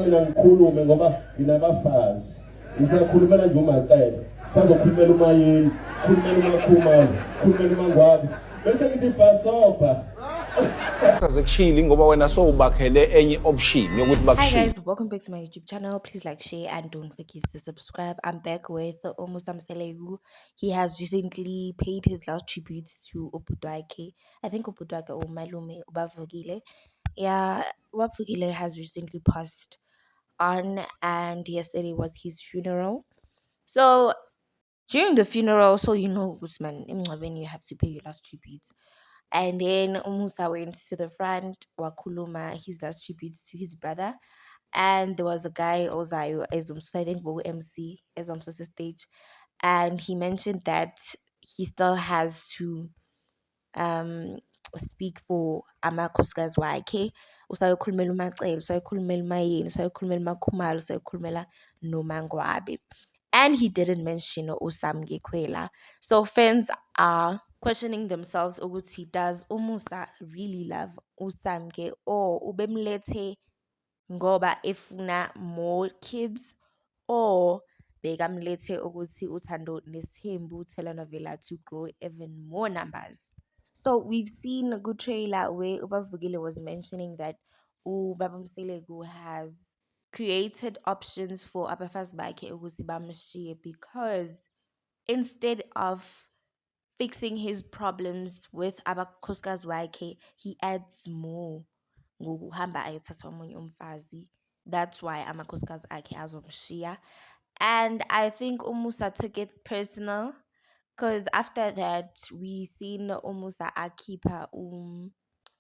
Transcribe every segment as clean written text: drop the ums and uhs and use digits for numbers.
mina ngikhulume ngoba nginabafazi. Ngisakhulumela nje umacele. Sazokhulumela umayini, khulumela umakhumalo, khulumela umangwabi. Bese ngithi bhasoba. Hi guys, welcome back to my YouTube channel. Please like, share, and don't forget to subscribe. I'm back with Omusam Selegu. He has recently paid his last tribute to Opudwake. I think Opudwake or Malume Ubavugile. Yeah, Ubavugile has recently passed on, and yesterday was his funeral. So during the funeral, so you know, Usman, when you have to pay your last tribute. And then Musa went to the front, Wakuluma, his last tribute to his brother. And there was a guy, Ozayo, I think, MC, as stage. And he mentioned that he still has to um speak for amakhosikazi wakhe, usayokhulumela umacele, usayokhulumela umayeni, usayokhulumela umakhumalo, usayokhulumela nomangwabe. And he didn't mention Usam Gekwela. So fans are questioning themselves ukuthi, does Umusa really love Usamge or ubemlethe ngoba efuna more kids, or bekamlethe ukuthi uthando nesithembu telenovela to grow even more numbers? So we've seen a good trailer where Ubavugile was mentioning that Ubaba Mselegu has created options for Abafazi bakhe ukuthi bamshiye, because instead of fixing his problems with abakhosikazi wakhe, he adds more ngokuhamba ayothatha omunye umfazi. That's why amakhosikazi akhe azomshiya. And I think Umusa took it personal, because after that we seen Umusa akipa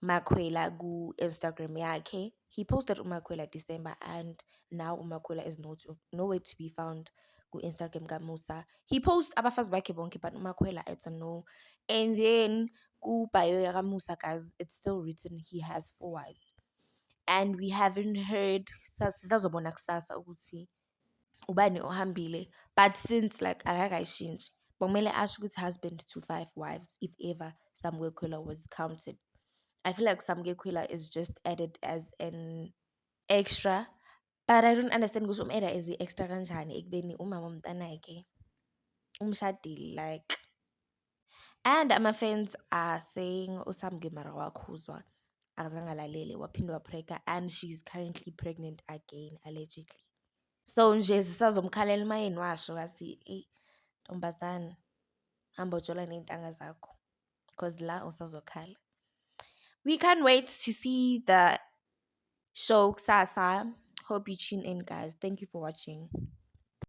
Makwela ku Instagram yakhe. He posted Umakwela December, and now Umakwela is nowhere to be found ku Instagram ka Musa. He posts abafazi bakhe bonke, but Umakwela it's a no. And then ku bio ya Musa, guys, it's still written he has 4 wives. And we haven't heard sisazobona kusasa ukuthi ubani ohambile, but since like akakayishintshe, bomele asho ukuthi husband to 5 wives if ever Samgekwela was counted. I feel like Samgekwela is just added as an extra, but I don't understand ukuthi umeda is extra kanjani ekubeni umama womntanakhe umshadile, like. And ama-fans are saying uSamge mara wakhuzwa, akazangalalele, waphinde waprega, and she's currently pregnant again, allegedly. So nje sisazomkhalela umayeni washo wathi, eyi ntombazana, hamba ujola ney'ntanga zakho, because la usazokhala. We can't wait to see the show kusasa. Hope you tune in, guys. Thank you for watching.